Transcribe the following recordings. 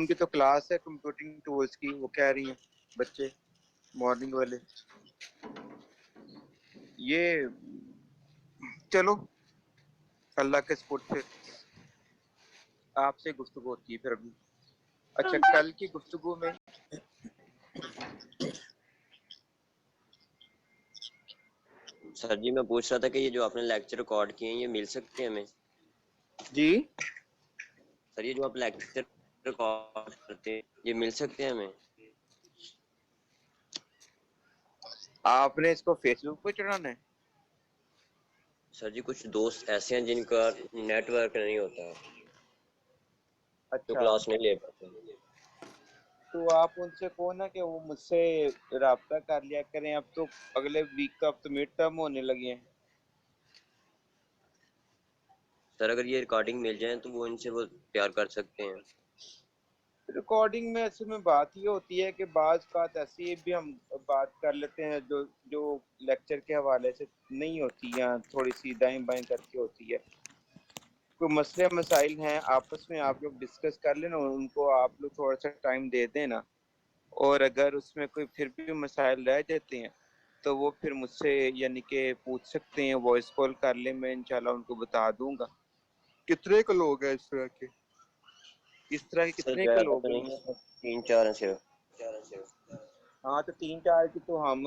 उनकी तो क्लास है कंप्यूटिंग टूल्स की, वो कह रही हैं बच्चे मॉर्निंग वाले। ये चलो अल्लाह के सपोर्ट फिर आपसे गुफ्तगू होती है फिर अभी। अच्छा कल की गुफ्तगू में सर जी मैं पूछ रहा था कि ये जो आपने लेक्चर रिकॉर्ड किए हैं ये मिल सकते हैं हमें? जी सर ये जो आप लेक्चर रिकॉर्ड करते हैं ये मिल सकते हैं हमें? आपने इसको फेसबुक पे चढ़ाना है? सर जी कुछ दोस्त ऐसे हैं जिनका नेटवर्क नहीं होता, जो अच्छा क्लास नहीं ले पाते। तो आप उनसे कहो ना कि वो मुझसे राब्ता कर लिया करें। अब तो अगले वीक का अब तो मिड टर्म होने लगे हैं। सर अगर ये रिकॉर्डिंग मिल जाए तो वो इनसे वो प्यार कर सकते हैं। रिकॉर्डिंग में असल में बात ये होती है कि बात ऐसी भी हम बात कर लेते हैं जो जो लेक्चर के हवाले से नहीं होती या थोड़ी सी दाएं बाएं करके होती है। कोई मसले मसाइल हैं आपस में आप लोग डिस्कस कर लेना, उनको आप लोग थोड़ा सा टाइम दे देना। और अगर उसमें कोई फिर भी मसाइल रह जाते हैं तो वो फिर मुझसे यानी कि पूछ सकते हैं, वॉइस कॉल कर ले, मैं इंशाल्लाह उनको बता दूंगा। कितने को लोग हैं इस तरह के, इस तरह के सर कितने के ज्यादा लोग तो हैं? नहीं है, 3-4 हैं सिर्फ। हाँ तो 3-4 की तो हम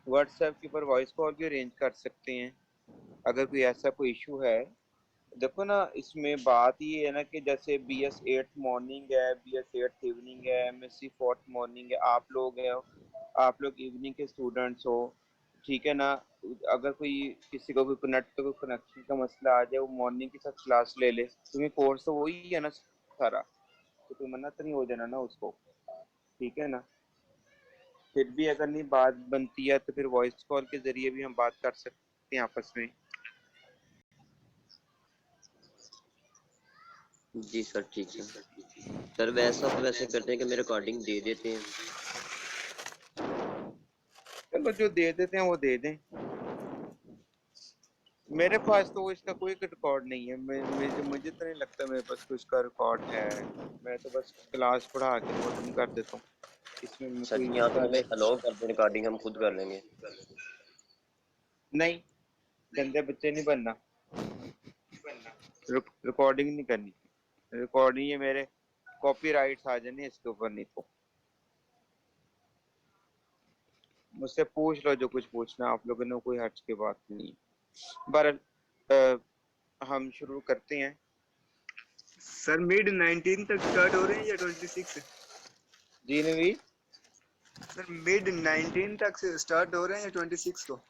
व्हाट्सएप के ऊपर वॉइस कॉल भी अरेंज कर सकते हैं अगर कोई ऐसा कोई इशू है। देखो ना इसमें बात ये है ना कि जैसे BS 8 मॉर्निंग है, BS 8 इवनिंग है, MSc 4 मॉर्निंग है, आप लोग हैं, आप लोग इवनिंग के स्टूडेंट्स हो, ठीक है ना। अगर कोई किसी को कोई नेट का कोई कनेक्शन का मसला आ जाए वो मॉर्निंग के साथ क्लास ले ले, तुम्हें कोर्स तो वही है ना सारा, तो कोई मना तो नहीं हो जाना ना उसको, ठीक है ना। फिर भी अगर नहीं बात बनती है तो फिर वॉइस कॉल के जरिए भी हम बात कर सकते हैं आपस में। जी सर ठीक है। सर वैसा तो वैसे करते हैं कि मैं रिकॉर्डिंग दे देते हैं। चलो जो दे देते हैं वो दे दें। मेरे पास तो इसका कोई रिकॉर्ड नहीं है। मुझे तो नहीं लगता मेरे पास कुछ का रिकॉर्ड है। मैं तो बस क्लास पढ़ा के खत्म कर देता हूँ। इसमें मैं सर कोई जी यहाँ तो इसका हमें अलाउ कर दें, रिकॉर्डिंग हम खुद कर लेंगे। नहीं, गंदे बच्चे नहीं बनना, रिकॉर्डिंग नहीं करनी। रिकॉर्डिंग ये मेरे कॉपीराइट्स आ जाने इसके ऊपर, नहीं तो मुझसे पूछ लो जो कुछ पूछना आप लोगों ने, कोई हर्ज की बात नहीं है। बहरहाल हम शुरू करते हैं। सर मिड 19 तक स्टार्ट हो रहे हैं या 26? जी नवी, सर मिड 19 तक से स्टार्ट हो रहे हैं या 26 को?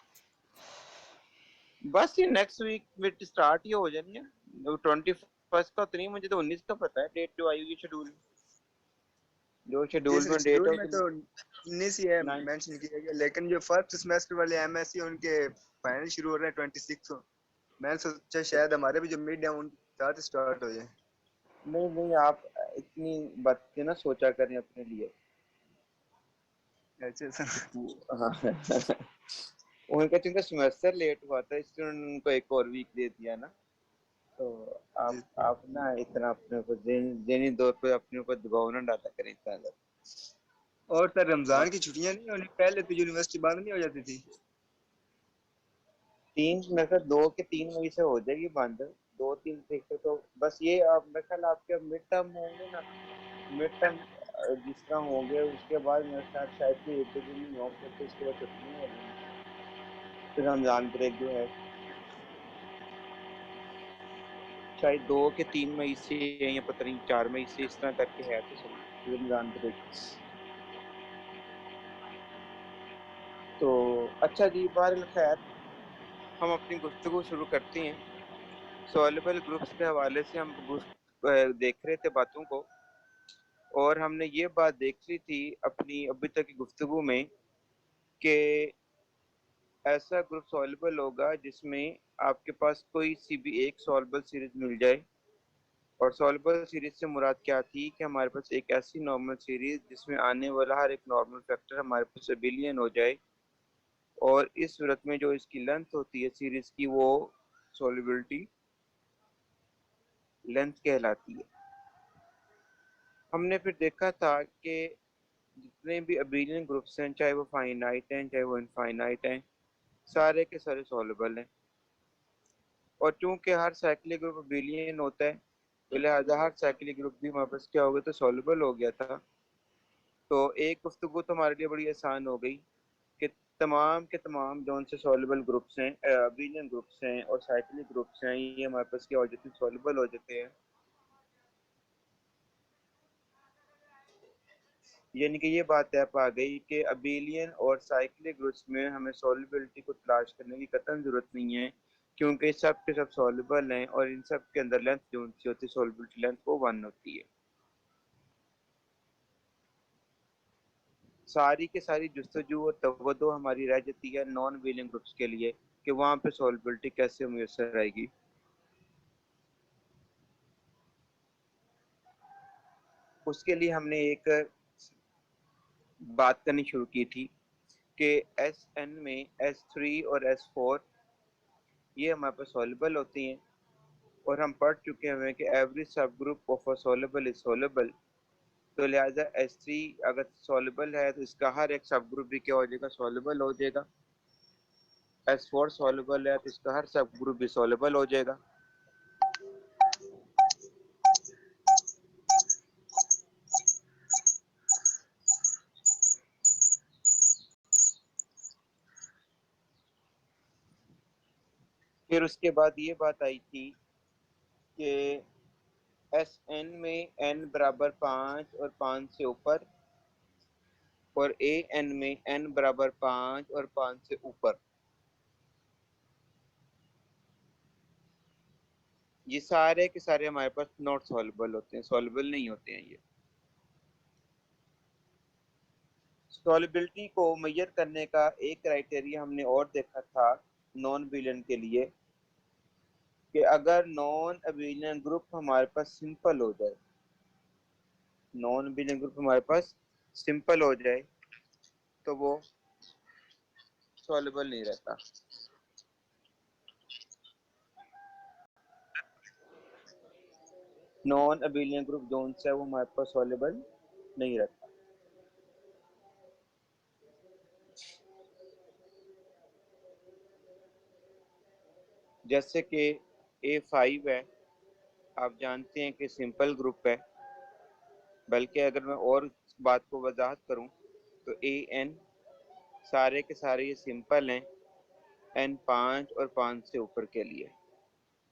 बस ये नेक्स्ट वीक में स्टार्ट ही हो जानी है। 21 का तो नहीं, मुझे तो 19 का पता है डेट जो आई हुई शेड्यूल, जो जी शेड्यूल सर में डेट शेड्यूल है में उसमें तो 19 ही है मेंशन किया गया, लेकिन जो फर्स्ट सेमेस्टर वाले एमएससी उनके फाइनल शुरू हो रहे हैं 26 को। मैंने सोचा शायद हमारे भी जो मिड है उन साथ स्टार्ट हो जाए। नहीं नहीं, आप इतनी बातें ना सोचा करें अपने लिए। अच्छा सर। हाँ उनका चूंकि सेमेस्टर लेट हुआ था इसलिए उन्होंने उनको एक और वीक दे दिया ना। तो जी आप ना इतना अपने ऊपर जेनी दौर पे अपने ऊपर दबाव ना डाला करें इतना ज्यादा। और सर रमजान की छुट्टियां नहीं होनी पहले तो यूनिवर्सिटी बंद नहीं हो जाती थी? तीन मेरे ख्याल 2 के 3 मई से हो जाएगी बंद। 2-3 तरीक से तो बस ये आप मेरे ख्याल आपके मिड टर्म होंगे ना, मिड टर्म जिस तरह होंगे उसके बाद मेरे ख्याल शायद कोई 1-2 दिन ही हो, फिर तो उसके बाद छुट्टियां हो जाएंगी। फिर रमजान ब्रेक जो है शायद 2 के 3 मई से या पता नहीं 4 मई से, इस तरह करके है तो सही रमजान ब्रेक। तो अच्छा जी, बहरहाल खैर हम अपनी गुफ्तगू शुरू करते हैं। सॉल्युबल ग्रुप्स के हवाले से हम देख रहे थे बातों को, और हमने ये बात देख ली थी अपनी अभी तक की गुफ्तगू में कि ऐसा ग्रुप सॉल्युबल होगा जिसमें आपके पास कोई सी भी एक सॉल्युबल सीरीज मिल जाए। और सॉल्युबल सीरीज से मुराद क्या थी कि हमारे पास एक ऐसी नॉर्मल सीरीज जिसमें आने वाला हर एक नॉर्मल फैक्टर हमारे पास अबिलियन हो जाए, और इस सूरत में जो इसकी लेंथ होती है सीरीज की वो सॉल्युबिलिटी लेंथ कहलाती है। हमने फिर देखा था कि जितने भी अबेलियन ग्रुप्स हैं, चाहे वो फाइनाइट हैं चाहे वो इनफाइनाइट हैं, सारे के सारे सॉल्युबल हैं। और चूंकि हर साइक्लिक ग्रुप अबेलियन होता है, तो लिहाजा हर साइक्लिक ग्रुप भी हमारे पास क्या हो गया, तो सॉल्युबल हो गया था। तो एक गुफ्तगू तो हमारे लिए बड़ी आसान हो गई कि तमाम के तमाम जो उनसे सॉल्युबल ग्रुप्स हैं, अबेलियन ग्रुप्स हैं और साइक्लिक ग्रुप्स हैं, ये हमारे पास क्या हो जाते हैं, सॉल्युबल हो जाते हैं। यानी कि ये बात तय पा गई कि अबेलियन और साइक्लिक ग्रुप्स में हमें सॉल्युबिलिटी को तलाश करने की कतई जरूरत नहीं है, क्योंकि सब के सब सॉल्युबल हैं और इन सब के अंदर लेंथ जो उनकी होती है, सॉल्युबिलिटी लेंथ, वो 1 होती है। सारी के सारी जुस्तजू और तवज्जो हमारी रह जाती है नॉन अबेलियन ग्रुप्स के लिए कि वहां पे सॉल्युबिलिटी कैसे मुयसर आएगी। उसके लिए हमने एक बात करनी शुरू की थी कि एस एन में S3 और S4 ये हमारे पास सॉल्युबल होती हैं, और हम पढ़ चुके हैं कि एवरी सब group of a soluble is soluble. तो लिहाजा S3 अगर सॉल्युबल है तो इसका हर एक सब ग्रुप भी क्या हो जाएगा, सॉल्युबल हो जाएगा। S4 सॉल्युबल है तो इसका हर सब ग्रुप भी सॉल्युबल हो जाएगा। फिर उसके बाद ये बात आई थी कि SN में n बराबर 5 और 5 से ऊपर, और AN में n बराबर 5 और 5 से ऊपर, ये सारे के सारे हमारे पास नॉट सॉल्युबल होते हैं, सॉल्युबल नहीं होते हैं ये। सॉल्युबिलिटी को मेजर करने का एक क्राइटेरिया हमने और देखा था नॉन अबेलियन के लिए, कि अगर नॉन अबेलियन ग्रुप हमारे पास सिंपल हो जाए, नॉन अबेलियन ग्रुप हमारे पास सिंपल हो जाए, तो वो सॉल्युबल नहीं रहता। नॉन अबेलियन ग्रुप जोन से वो हमारे पास सॉल्युबल नहीं रहता। जैसे कि A5 है, आप जानते हैं कि सिंपल ग्रुप है, बल्कि अगर मैं और बात को वजाहत करूं तो AN सारे के सारे ये सिंपल हैं N5 और 5 से ऊपर के लिए।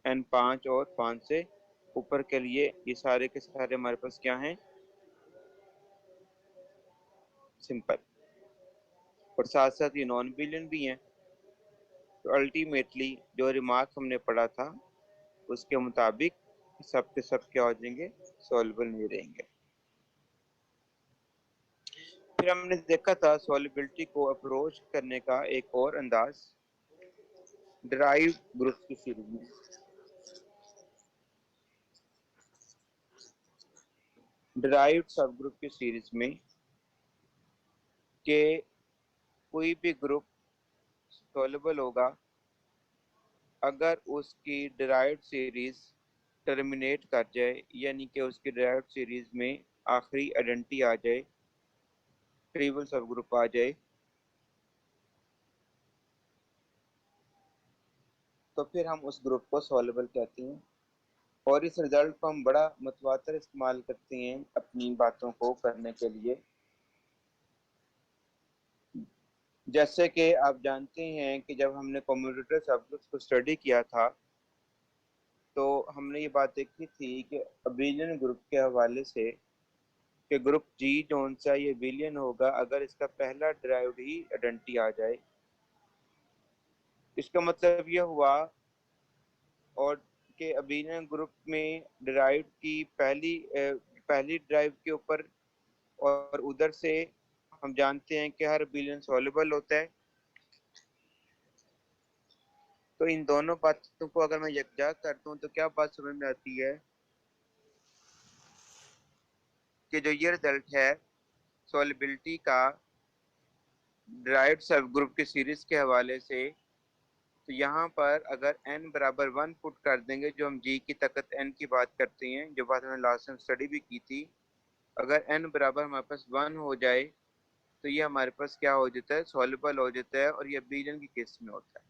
N5 और 5 से ऊपर के लिए ये सारे के सारे हमारे पास क्या हैं, सिंपल। और साथ साथ ये नॉन अबेलियन भी हैं। तो अल्टीमेटली जो रिमार्क हमने पढ़ा था उसके मुताबिक सब के सब क्या हो जाएंगे, सॉल्युबल नहीं रहेंगे। फिर हमने देखा था सॉल्युबिलिटी को अप्रोच करने का एक और अंदाज डिराइव ग्रुप की सीरीज में। डिराइव्ड सब ग्रुप की सीरीज में कि कोई भी ग्रुप सॉल्युबल होगा अगर उसकी डिराइव्ड सीरीज टर्मिनेट कर जाए, यानी कि उसकी डिराइव्ड सीरीज में आखिरी आइडेंटिटी आ जाए, ट्रिवियल सब ग्रुप आ जाए, तो फिर हम उस ग्रुप को सॉल्युबल कहते हैं। और इस रिजल्ट को हम बड़ा मतवातर इस्तेमाल करते हैं अपनी बातों को करने के लिए। जैसे कि आप जानते हैं कि जब हमने कम्यूटेटर सबग्रुप्स को स्टडी किया था, तो हमने ये बात देखी थी कि अबेलियन ग्रुप के हवाले से कि ग्रुप जी जोन सा ये अबेलियन होगा अगर इसका पहला डिराइव्ड ही आइडेंटिटी आ जाए। इसका मतलब यह हुआ और कि अबेलियन ग्रुप में डिराइव्ड की पहली ड्राइव के ऊपर, और उधर से हम जानते हैं कि हर अबेलियन सॉल्युबल होता है। तो इन दोनों बातों को अगर मैं यकजा करता हूँ तो क्या बात समझ में आती है कि जो ये रिजल्ट है सॉल्युबिलिटी का डिराइव्ड सब ग्रुप की सीरीज के हवाले से, तो यहाँ पर अगर n बराबर 1 पुट कर देंगे, जो हम g की ताकत n की बात करते हैं, जो बात हमने लास्ट टाइम स्टडी भी की थी, अगर n बराबर हमारे पास 1 हो जाए तो ये हमारे पास क्या हो जाता है, सॉल्युबल हो जाता है, और ये अबेलियन के केस में होता है।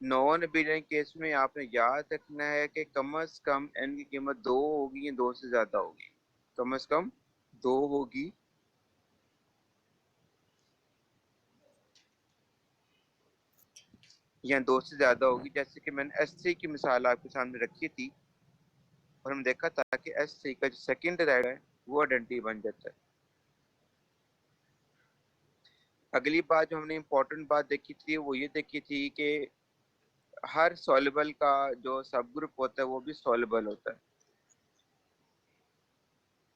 नॉन अबेलियन केस में आपने याद रखना है कि कम अज कम n की कीमत 2 होगी या 2 से ज्यादा होगी, कम अज कम 2 होगी या 2 से ज्यादा होगी। जैसे कि मैंने S3 की मिसाल आपके सामने रखी थी और हम देखा था कि S3 का जो सेकंड राइड है वो आइडेंटिटी बन जाता है। अगली बात जो हमने इम्पोर्टेंट बात देखी थी वो ये देखी थी कि हर सॉल्युबल का जो सब ग्रुप होता है वो भी सॉल्युबल होता है।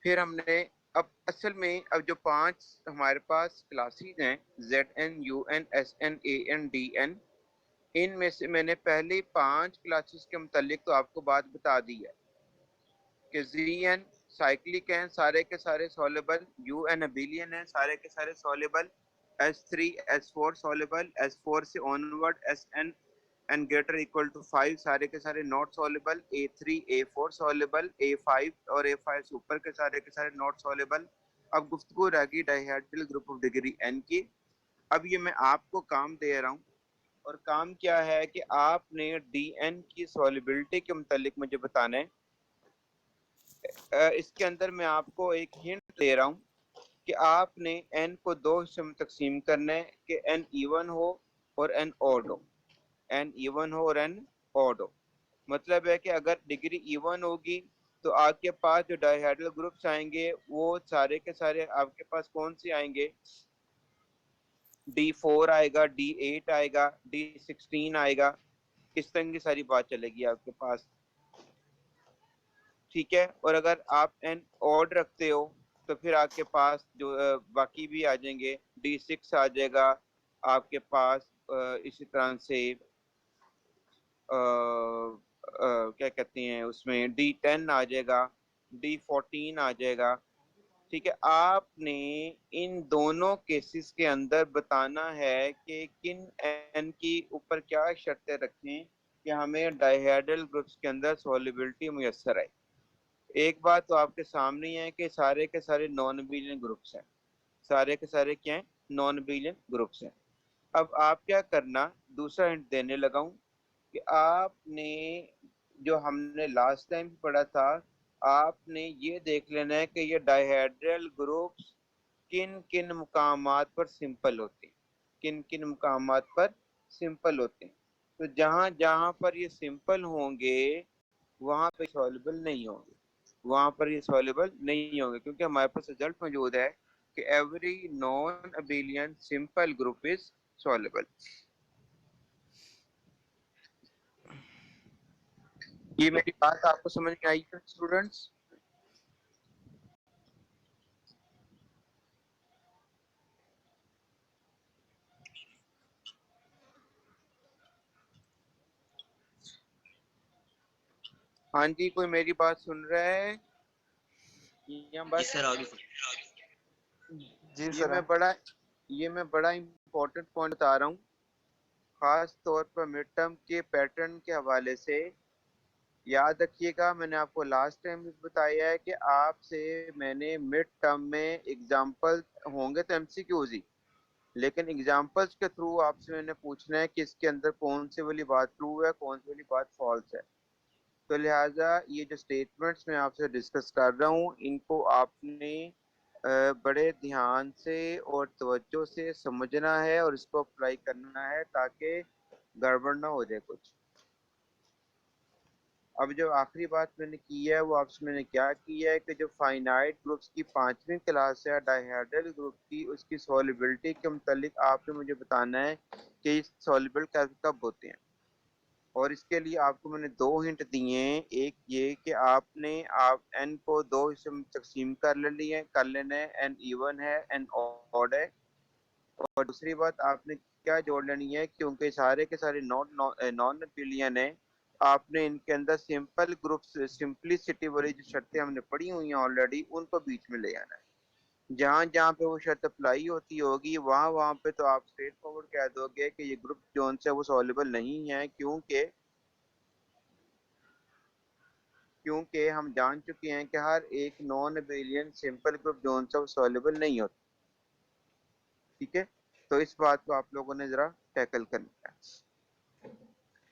फिर हमने अब असल में अब जो 5 हमारे पास क्लासेस हैं Zn, Un, Sn, An, Dn, इनमें से मैंने पहले 5 क्लासेस के मुतालिक तो आपको बात बता दी है कि Zn साइक्लिक हैं, सारे के सारे सॉल्युबल, Un अबेलियन हैं, सारे के सारे soluble, S3 S4 soluble, S4 से onward Sn and greater equal to 5 सारे के सारे not soluble, A3 A4 soluble, A5 और A5 से ऊपर के सारे नॉट सॉल्युबल। अब गुफ्तगू रह गई dihedral group of degree n की। अब ये मैं आपको काम दे रहा हूँ, और काम क्या है कि आपने Dn की सॉल्युबिलिटी के मुतालिक मुझे बताना है। इसके अंदर मैं आपको एक हिंट दे रहा हूँ कि आपने n को 2 हिस्सों में तकसीम करना है कि n इवन हो और n ऑड हो, n इवन हो और n ऑड हो। मतलब है कि अगर डिग्री इवन होगी तो आपके पास जो डाइहेड्रल ग्रुप्स आएंगे वो सारे के सारे आपके पास कौन से आएंगे, D4 आएगा, D8 आएगा, D16 आएगा, इस तरह की सारी बात चलेगी आपके पास। ठीक है, और अगर आप एन ऑड रखते हो तो फिर आपके पास जो बाकी भी आ जाएंगे, D6 आ जाएगा आपके पास, इसी तरह से क्या कहते हैं उसमें D10 आ जाएगा, D14 आ जाएगा। ठीक है, आपने इन दोनों केसेस के अंदर बताना है कि किन एन की ऊपर क्या शर्तें रखें कि हमें डाइहेड्रल ग्रुप्स के अंदर सॉल्युबिलिटी मुयस्सर है। एक बात तो आपके सामने ही है कि सारे के सारे नॉन अबेलियन ग्रुप्स हैं, सारे के सारे क्या हैं, नॉन अबेलियन ग्रुप्स हैं। अब आप क्या करना, दूसरा हिंट देने लगा हूं कि आपने जो हमने लास्ट टाइम पढ़ा था, आपने ये देख लेना है कि ये डाइहेड्रल ग्रुप्स किन किन मुकामात पर सिंपल होते हैं, किन किन मुकामात पर सिंपल होते हैं। तो जहां जहां पर ये सिंपल होंगे वहां पे सॉल्युबल नहीं होंगे, वहां पर ये सॉल्युबल नहीं होंगे, क्योंकि हमारे पास रिजल्ट मौजूद है कि every non abelian simple group is soluble. ये मेरी बात आपको समझ में आई है स्टूडेंट्स? हाँ जी, कोई मेरी बात सुन रहा है या जी बस? सर, आगे जी ये सर। मैं बड़ा ये मैं बड़ा इम्पोर्टेंट पॉइंट बता रहा हूँ, खास तौर पर मिड टर्म के पैटर्न के हवाले से। याद रखिएगा, मैंने आपको लास्ट टाइम भी बताया है कि आपसे मैंने मिड टर्म में एग्जाम्पल होंगे तो एमसीक्यूज ही, लेकिन एग्जाम्पल्स के थ्रू आपसे मैंने पूछना है कि इसके अंदर कौन सी वाली बात ट्रू है, कौन सी वाली बात फॉल्स है। तो लिहाजा ये जो स्टेटमेंट्स मैं आपसे डिस्कस कर रहा हूँ इनको आपने बड़े ध्यान से और तवज्जो से समझना है और इसको अप्लाई करना है ताकि गड़बड़ ना हो जाए कुछ। अब जो आखिरी बात मैंने की है वो आपसे मैंने क्या की है कि जो फाइनाइट ग्रुप्स की 5वीं क्लास है डाइहेड्रल ग्रुप की, उसकी सॉल्युबिलिटी के मुतालिक आपने मुझे बताना है कि सॉल्युबल कब होते हैं। और इसके लिए आपको मैंने 2 हिंट दिए हैं। एक ये कि आप एन को 2 हिस्सों में तकसीम कर लेना है, एन इवन है, एन ऑड है। और दूसरी बात आपने क्या जोड़ लेनी है, क्योंकि सारे के सारे नॉन अबेलियन है, आपने इनके अंदर सिंपल ग्रुप सिंपलिसिटी वाली जो शर्तें हमने पढ़ी हुई हैं ऑलरेडी, उनको बीच में ले आना है। जहां जहां पे वो शर्त अप्लाई होती होगी वहां वहां पे तो आप स्ट्रेट फॉरवर्ड कह दोगे कि ये ग्रुप जोन से वो सॉल्युबल नहीं है, क्योंकि क्योंकि हम जान चुके हैं कि हर एक non abelian simple group zone सा सॉल्युबल नहीं होता। ठीक है, तो इस बात को आप लोगों ने जरा टैकल करना है।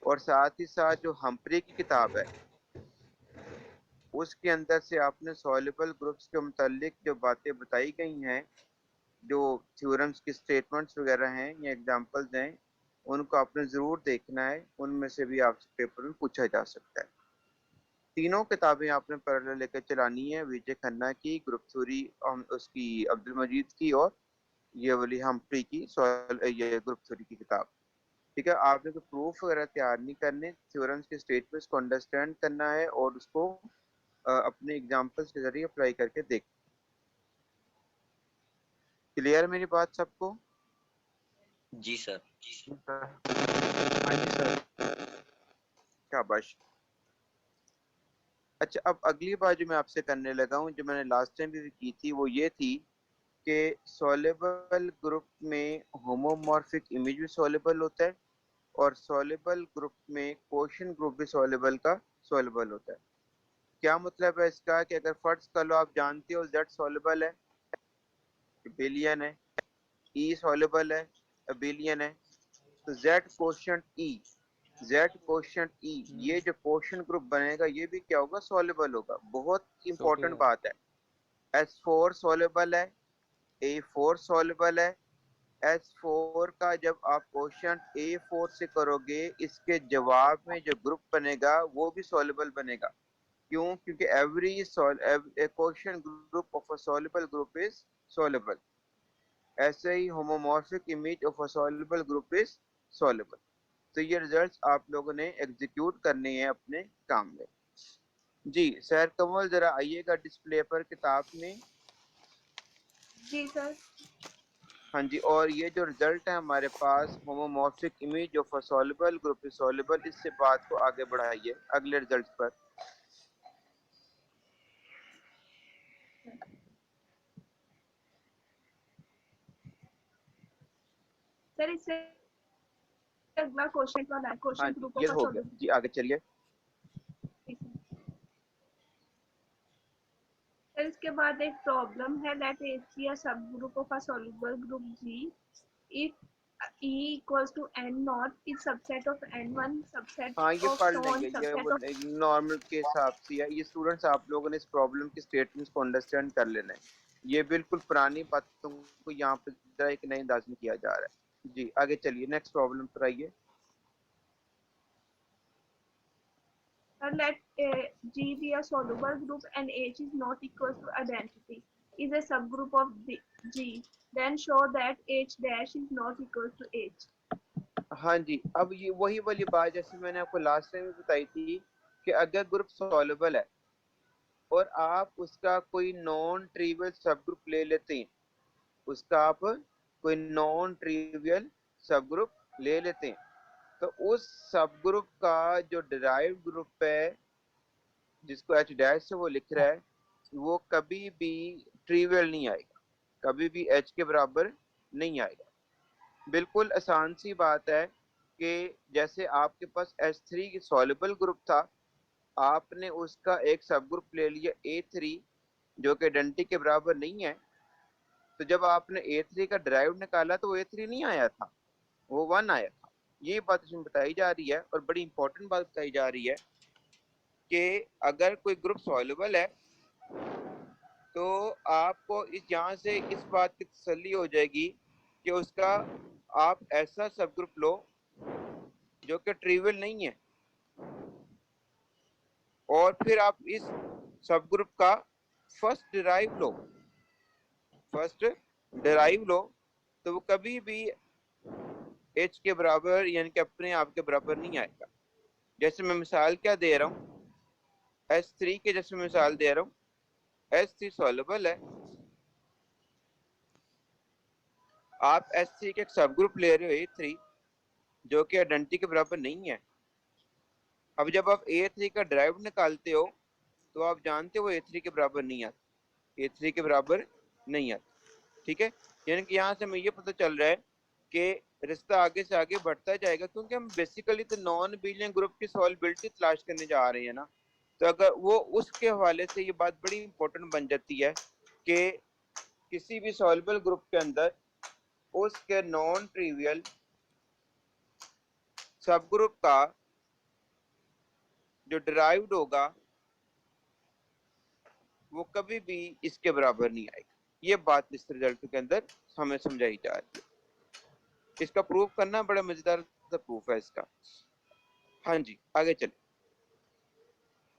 और साथ ही साथ जो हम्प्री की किताब है उसके अंदर से आपने सॉल्युबल ग्रुप्स के मुतालिक जो बातें बताई गई हैं, जो थ्योरम्स की स्टेटमेंट्स वगैरह हैं या एग्जांपल्स हैं, उनको आपने ज़रूर देखना है। उनमें से भी आपसे पेपर में पूछा जा सकता है। तीनों किताबें आपने पैरेलल लेकर चलानी है, विजय खन्ना की ग्रुप थ्योरी, उसकी अब्दुल मजीद की, और ये वाली हम्प्री की ये ग्रुप थ्योरी की किताब। ठीक है, आपने कोई प्रूफ वगैरह तैयार नहीं करने, थ्योरम्स के स्टेटमेंट्स को अंडरस्टैंड करना है और उसको अपने एग्जांपल्स के जरिए अप्लाई करके देख। क्लियर मेरी बात सबको? जी सर। हाँ जी सर। शाबाश। अच्छा, अब अगली बात जो मैं आपसे करने लगा हूँ, जो मैंने लास्ट टाइम भी की थी, वो ये थी कि सॉल्युबल ग्रुप में होमोमॉर्फिक इमेज भी सॉल्युबल होता है और सॉल्युबल ग्रुप में क्वोशिएंट ग्रुप भी सॉल्युबल होता है। क्या मतलब है इसका कि अगर फर्ज कर लो आप जानते हो Z सॉल्युबल है, अबेलियन है, E सॉल्युबल है, अबेलियन है, तो Z कोशेंट E, ये जो कोशेंट ग्रुप बनेगा ये भी क्या होगा? सॉल्युबल होगा। बहुत इंपॉर्टेंट बात है। S4 सॉल्युबल है, A4 सॉल्युबल है। S4 का जब आप क्वेश्चन A4 से करोगे, इसके जवाब में जो ग्रुप बनेगा वो भी सॉल्युबल बनेगा। क्यों? क्योंकि every quotient group of a soluble group is soluble. ऐसे ही homomorphic image of a soluble group is soluble. तो ये रिजल्ट्स आप लोगों ने एग्जीक्यूट करने हैं अपने काम में। जी सर कमल, जरा आइएगा डिस्प्ले पर किताब में। जी सर। हाँ जी, और ये जो रिजल्ट है हमारे पास, homomorphic image of a soluble group is soluble, इससे बात को आगे बढ़ाइए अगले रिजल्ट पर। सर इससे अगला क्वेश्चन वाला है, हाँ क्वेश्चन जी, ग्रुप ये ऑफ अ हो गया सॉल्युबल। जी, आगे चलिए। सर इसके बाद एक प्रॉब्लम है, late H be a subgroup of a soluble group G if E equals to n naught is subset of n1 subset हाँ ये of पढ़ so on लेंगे, ये वो subset of नॉर्मल के हिसाब से है। ये स्टूडेंट्स आप लोगों ने इस प्रॉब्लम के स्टेटमेंट्स को अंडरस्टैंड कर लेना है। ये बिल्कुल पुरानी बातों को यहाँ पे जरा एक नए अंदाज में किया जा रहा है। जी आगे चलिए, नेक्स्ट प्रॉब्लम पर आइए। let G be a soluble group and H is not equal to identity is a subgroup of G, then show that H dash is not equal to H। हाँ जी, अब ये वही वाली बात जैसे मैंने आपको लास्ट टाइम भी बताई थी कि अगर ग्रुप सॉल्युबल है और आप उसका कोई नॉन ट्रिवियल सब ग्रुप ले लेते हैं, उसका आप कोई नॉन ट्रिवियल सब ग्रुप ले लेते हैं, तो उस सब ग्रुप का जो डिराइव्ड ग्रुप है जिसको एच डैश से वो लिख रहा है, वो कभी भी ट्रिवियल नहीं आएगा, कभी भी एच के बराबर नहीं आएगा। बिल्कुल आसान सी बात है कि जैसे आपके पास H3 की सॉल्युबल ग्रुप था, आपने उसका एक सब ग्रुप ले लिया A3 जो कि आइडेंटिटी के बराबर नहीं है, तो जब आपने A3 का डिराइव्ड निकाला तो वो A3 नहीं आया था, वो 1 आया था। ये बात इसमें बताई जा रही है और बड़ी इंपॉर्टेंट बात बताई जा रही है कि अगर कोई ग्रुप सॉल्युबल है तो आपको इस यहाँ से इस बात की तसल्ली हो जाएगी कि उसका आप ऐसा सब ग्रुप लो जो कि ट्रिवियल नहीं है, और फिर आप इस सब ग्रुप का फर्स्ट डिराइव लो, तो वो कभी भी एच के बराबर यानी कि अपने आप के बराबर नहीं आएगा। जैसे मैं मिसाल क्या दे रहा हूँ, S3 के जैसे मिसाल दे रहा हूँ, S3 सॉल्युबल है, आप S3 के एक सब ग्रुप ले रहे हो A3 जो कि आइडेंटिटी के बराबर नहीं है। अब जब आप A3 का डिराइव निकालते हो तो आप जानते हो A3 के बराबर नहीं आता, A3 के बराबर नहीं आता। ठीक है, यानी कि यहाँ से हमें ये पता चल रहा है कि रिश्ता आगे से आगे बढ़ता जाएगा, क्योंकि हम बेसिकली तो नॉन अबेलियन ग्रुप की सॉल्युबिलिटी तलाश करने जा रहे हैं ना। तो अगर वो उसके हवाले से ये बात बड़ी इंपॉर्टेंट बन जाती है कि किसी भी सॉल्युबल ग्रुप के अंदर उसके नॉन ट्रिवियल सब ग्रुप का जो डिराइव्ड होगा वो कभी भी इसके बराबर नहीं आएगी। ये बात इस रिजल्ट के अंदर हमें समझाई जा रही है। इसका प्रूफ करना बड़ा मजेदार प्रूफ है इसका। हाँ जी, आगे चले।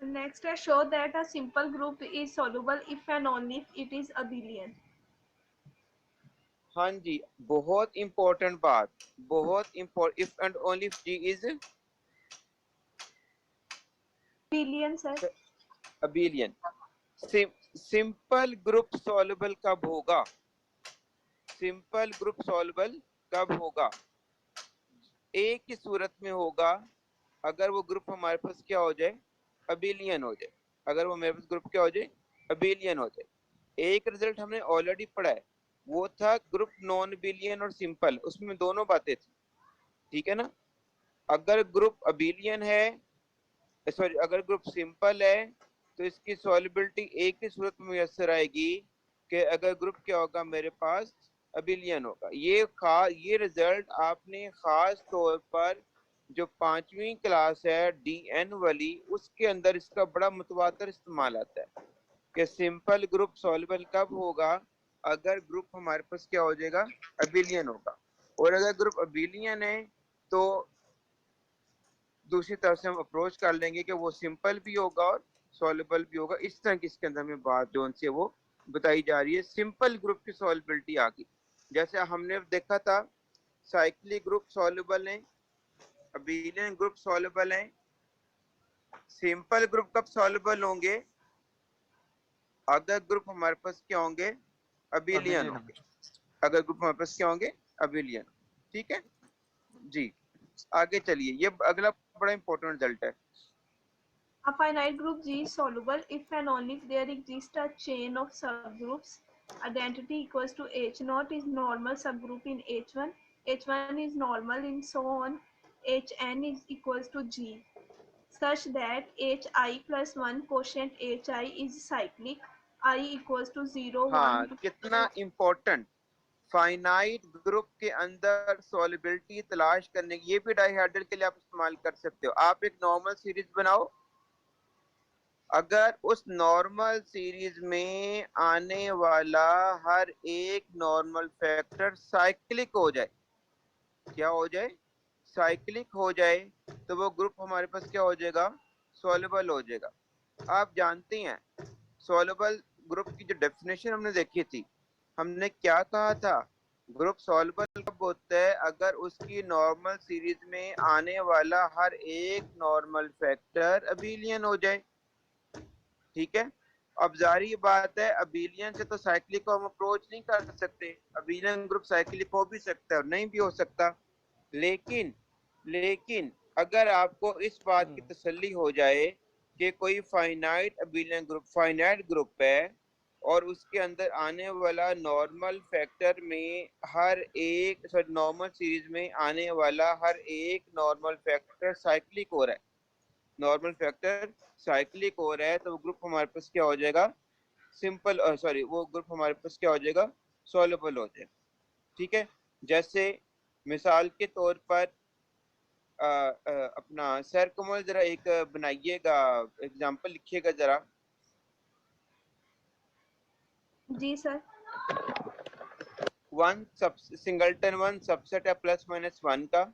Next है show that a simple group is soluble if and only if it is abelian. हाँ जी, बहुत इंपॉर्टेंट बात, बहुत important. If and only if G is Abelian sir. Abelian. Simple group soluble कब होगा? सिंपल ग्रुप सॉल्युबल कब होगा? एक ही सूरत में होगा, अगर वो ग्रुप हमारे पास क्या हो जाए, अबेलियन हो जाए। अगर वो मेरे पास ग्रुप क्या हो जाए, अबेलियन हो जाए। एक रिजल्ट हमने ऑलरेडी पढ़ा है, वो था ग्रुप नॉन अबेलियन और सिंपल, उसमें दोनों बातें थी, ठीक है ना। अगर ग्रुप अबेलियन है, सॉरी अगर ग्रुप सिंपल है, तो इसकी सॉल्युबिलिटी एक ही सूरत में मुयसर आएगी कि अगर ग्रुप क्या होगा मेरे पास, अबेलियन होगा। ये रिजल्ट आपने खास तौर पर जो 5वीं क्लास है DN वाली, उसके अंदर इसका बड़ा मुतवातर इस्तेमाल आता है कि सिंपल ग्रुप सॉल्युबल कब होगा, अगर ग्रुप हमारे पास क्या हो जाएगा, अबेलियन होगा। और अगर ग्रुप अबेलियन है तो दूसरी तरफ से हम अप्रोच कर लेंगे कि वो सिंपल भी होगा और सॉल्युबल भी होगा। इस तरह की इसके अंदर हमें बात जो से वो बताई जा रही है। सिंपल ग्रुप की सॉल्युबिलिटी आ गई, जैसे हमने देखा था साइक्लिक ग्रुप सॉल्युबल है, अबेलियन ग्रुप सॉल्युबल है। सिंपल ग्रुप कब सॉल्युबल होंगे, अगर ग्रुप हमारे पास क्या होंगे, अबेलियन होंगे। अगर ग्रुप हमारे पास क्या होंगे, अबेलियन। ठीक है जी, आगे चलिए। ये अगला बड़ा इंपॉर्टेंट रिजल्ट है। A finite group G is soluble if and only if there exists a chain of subgroups. Identity equals to H naught is normal subgroup in H1. H1 is normal in so on. Hn is equals to G, such that Hi plus 1 quotient Hi is cyclic. I equals to 0, हाँ, 1, 2. कितना important. Finite group के अंदर solubility तलाश करने की, ये भी dihedral के लिए आप इस्तेमाल कर सकते हो। आप एक नॉर्मल सीरीज बनाओ, अगर उस नॉर्मल सीरीज में आने वाला हर एक नॉर्मल फैक्टर साइक्लिक हो जाए, क्या हो जाए, साइक्लिक हो जाए, तो वो ग्रुप हमारे पास क्या हो जाएगा, सॉल्युबल हो जाएगा। आप जानते हैं सॉल्युबल ग्रुप की जो डेफिनेशन हमने देखी थी, हमने क्या कहा था, ग्रुप सॉल्युबल कब होता है, अगर उसकी नॉर्मल सीरीज में आने वाला हर एक नॉर्मल फैक्टर अबेलियन हो जाए। ठीक है, अब जारी बात है, अबेलियन से तो साइक्लिक को हम अप्रोच नहीं कर सकते। अबेलियन ग्रुप साइक्लिक हो भी सकता है और नहीं भी हो सकता, लेकिन लेकिन अगर आपको इस बात की तसल्ली हो जाए कि कोई finite abelian group finite group है और उसके अंदर आने वाला नॉर्मल फैक्टर में हर एक, सॉरी नॉर्मल सीरीज में आने वाला हर एक नॉर्मल फैक्टर साइक्लिक हो रहा है, नॉर्मल फैक्टर साइक्लिक हो रहा है, तो वो ग्रुप हमारे पास क्या हो जाएगा, सिंपल, सॉरी वो ग्रुप हमारे पास क्या हो जाएगा, सॉल्युबल हो जाएगा। ठीक है, जैसे मिसाल के तौर पर अपना सर कमल जरा एक बनाइएगा, एग्जांपल लिखिएगा जरा। जी सर। वन सब सिंगलटन वन सबसेट है प्लस माइनस वन का,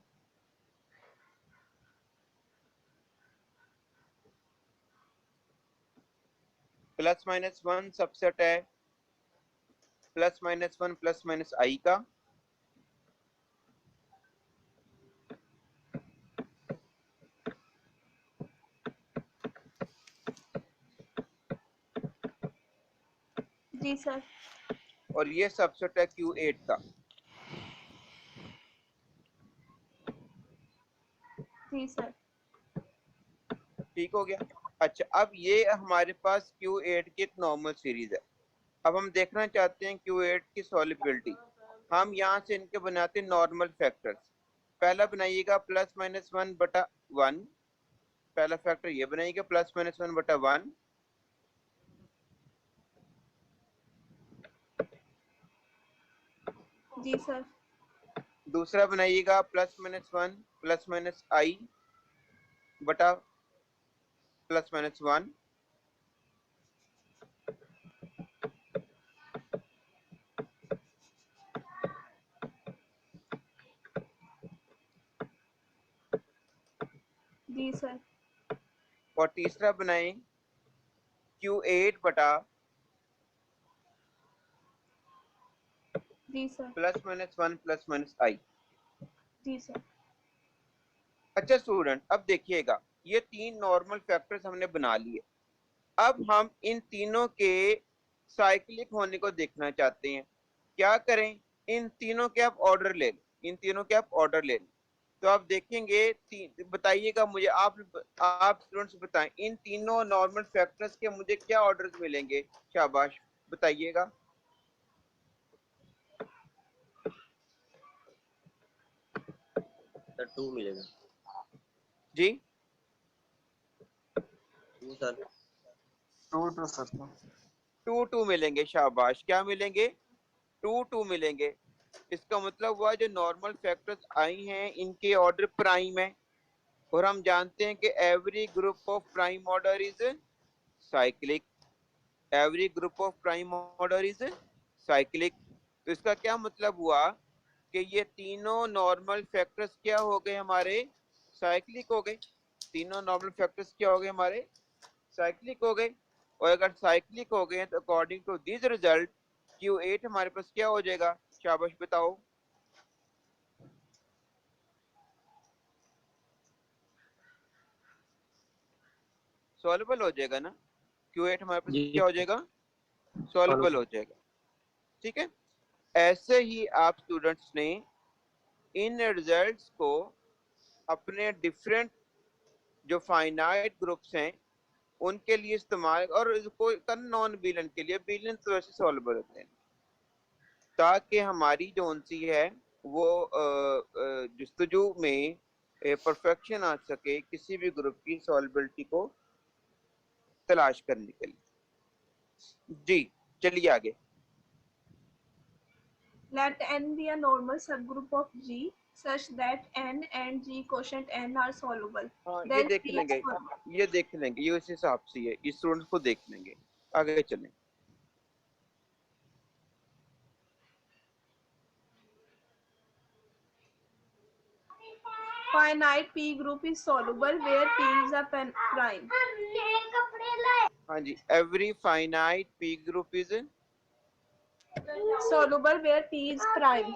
प्लस माइनस वन सबसेट है plus minus one plus minus I का। जी सर। और ये सबसेट है Q8 का। जी सर। ठीक हो गया। अच्छा, अब ये हमारे पास Q8 की एक नॉर्मल सीरीज है। अब हम देखना चाहते हैं Q8 की सॉल्युबिलिटी। हम यहाँ से इनके बनाते हैं नॉर्मल फैक्टर्स। पहला बनाइएगा प्लस माइनस वन बटा वन, पहला फैक्टर ये बनाएंगे +-1/1। जी सर। दूसरा बनाइएगा +-1 +-i बटा +-1। जी सर। और तीसरा बनाएं Q8 बटा जी सर। +-1 +-i। जी सर। अच्छा स्टूडेंट, अब देखिएगा ये 3 नॉर्मल फैक्टर्स हमने बना लिए। अब हम इन तीनों के साइक्लिक होने को देखना चाहते हैं। क्या करें, इन तीनों के आप ऑर्डर ले लें, इन तीनों के आप ऑर्डर ले लें। तो आप देखेंगे, बताइएगा मुझे, आप स्टूडेंट्स बताएं, इन तीनों नॉर्मल फैक्टर्स के मुझे क्या ऑर्डर्स मिलेंगे? शाबाश बताइएगा। सर 2 मिलेगा। जी 2 सर। 2 सर। 2 मिलेंगे। शाबाश, क्या मिलेंगे? 2 मिलेंगे। इसका मतलब हुआ जो नॉर्मल फैक्टर्स आई हैं इनके ऑर्डर प्राइम है, और हम जानते हैं कि every group of prime order is cyclic. Every group of prime order is cyclic. तो इसका क्या मतलब हुआ कि ये तीनों नॉर्मल फैक्टर्स क्या हो गए हमारे? साइक्लिक हो गए। तीनों नॉर्मल फैक्टर्स क्या हो गए हमारे? साइक्लिक हो गए। और अगर साइक्लिक हो गए तो according to this result Q8 हमारे पास क्या हो जाएगा? शाबाश बताओ। सॉल्युबल हो जाएगा ना? Q8 हमारे पास क्या हो जाएगा? सॉल्युबल हो जाएगा। ठीक है। ऐसे ही आप स्टूडेंट्स ने इन रिजल्ट्स को अपने डिफरेंट जो फाइनाइट ग्रुप्स हैं उनके लिए इस्तेमाल, और कोई नॉन बिलियन के लिए, बिलियन तो वैसे सॉल्युबल होते हैं, ताकि हमारी जो सी है वो जस्तजू में परफेक्शन आ सके किसी भी ग्रुप की सॉल्युबिलिटी को तलाश करने के लिए। जी चलिए आगे। Let n be a normal subgroup of G such that n and G quotient n are soluble. हाँ ये Then देख C is लेंगे, soluble. ये देख लेंगे, ये उस हिसाब से है, इस स्टूडेंट्स को देख लेंगे। आगे चलें। Finite P group is soluble where P is a prime. हाँ जी, every finite P group is, Soluble where P is prime.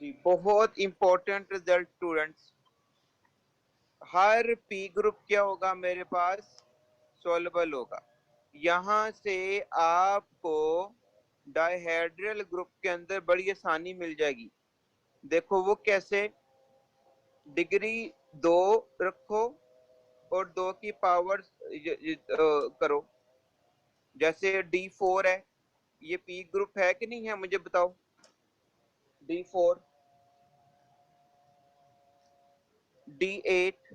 जी बहुत इंपॉर्टेंट रिजल्ट स्टूडेंट्स। हर पी ग्रुप क्या होगा मेरे पास? सॉल्युबल होगा। यहाँ से आपको डायहेड्रल ग्रुप के अंदर बड़ी आसानी मिल जाएगी। देखो वो कैसे, डिग्री 2 रखो और 2 की पावर करो। जैसे D4 है, ये पी ग्रुप है कि नहीं है मुझे बताओ? D4, D8,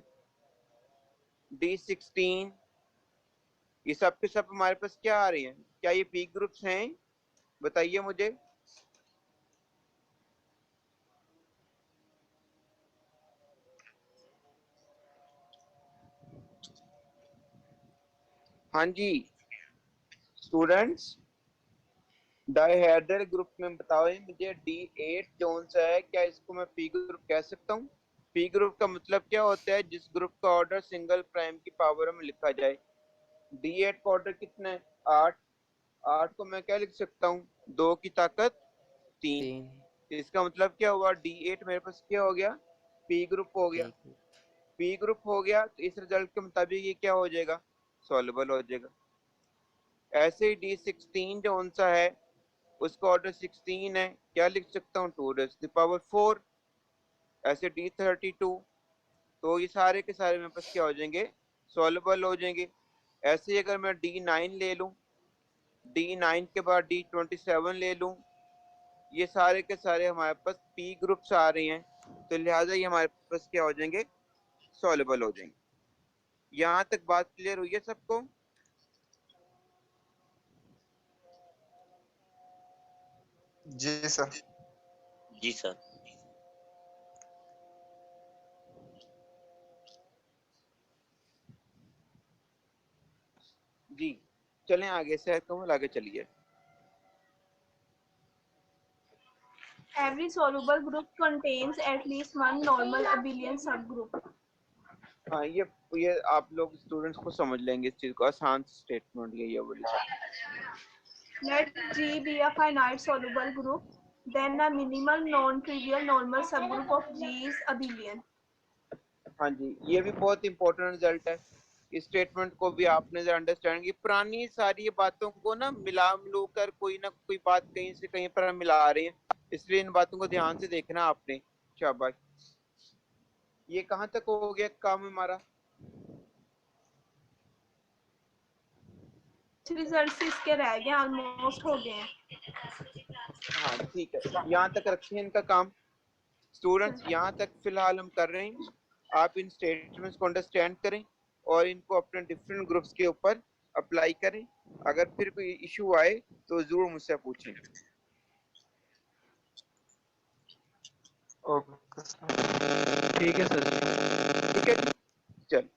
D16, ये सब के सब हमारे पास क्या आ रहे हैं? क्या ये पी ग्रुप्स हैं? बताइए मुझे। हाँ जी स्टूडेंट्स, डायहेड्रल ग्रुप में बताओ मुझे, D8 जोन सा है, क्या इसको मैं पी ग्रुप कह सकता हूँ? पी ग्रुप का मतलब क्या होता है? जिस ग्रुप का ऑर्डर सिंगल प्राइम की पावर में लिखा जाए। D8 का ऑर्डर कितना है? 8। 8 को मैं क्या लिख सकता हूँ? 2 की ताकत 3। इसका मतलब क्या हुआ? D8 मेरे पास क्या हो गया? पी ग्रुप हो गया। पी ग्रुप हो गया तो इस रिजल्ट के मुताबिक ये क्या हो जाएगा? सॉल्युबल हो जाएगा। ऐसे ही D16 जो सा है उसका ऑर्डर 16 है, क्या लिख सकता हूँ? 2⁴। ऐसे D32, तो ये सारे के सारे मेरे पास क्या हो जाएंगे? सॉल्युबल हो जाएंगे। ऐसे ही अगर मैं D9 ले लूं, D9 के बाद D27 ले लूं, ये सारे के सारे हमारे पास पी ग्रुप्स आ रहे हैं, तो लिहाजा ये हमारे पास क्या हो जाएंगे? सॉल्युबल हो जाएंगे। यहाँ तक बात क्लियर हुई है सबको? जी सर। जी सर। जी चलें आगे से, कमल आगे चलिए। Every soluble group contains at least one normal abelian subgroup. हाँ ये आप लोग स्टूडेंट्स को समझ लेंगे इस चीज को, आसान स्टेटमेंट ये बोली। Let G be a finite soluble group, then a minimal non-trivial normal subgroup of G is abelian. हाँ जी, ये भी बहुत इंपॉर्टेंट रिजल्ट है। इस स्टेटमेंट को भी आपने जरा अंडरस्टैंड की, पुरानी सारी बातों को ना मिला मिलू कर कोई ना कोई बात कहीं से कहीं पर हम मिला रहे हैं, इसलिए इन बातों को ध्यान से देखना आपने। शाबाश। ये कहाँ तक हो गया काम हमारा? रिजल्ट्स इसके रह गए, ऑलमोस्ट हो गए हैं। हाँ ठीक है, यहाँ तक रखते हैं इनका काम स्टूडेंट्स, यहाँ तक फिलहाल हम कर रहे हैं। आप इन स्टेटमेंट्स को अंडरस्टैंड करें और इनको अपने डिफरेंट ग्रुप्स के ऊपर अप्लाई करें। अगर फिर कोई इशू आए तो जरूर मुझसे पूछें। Okay sir. ठीक है सर। ठीक है, चल।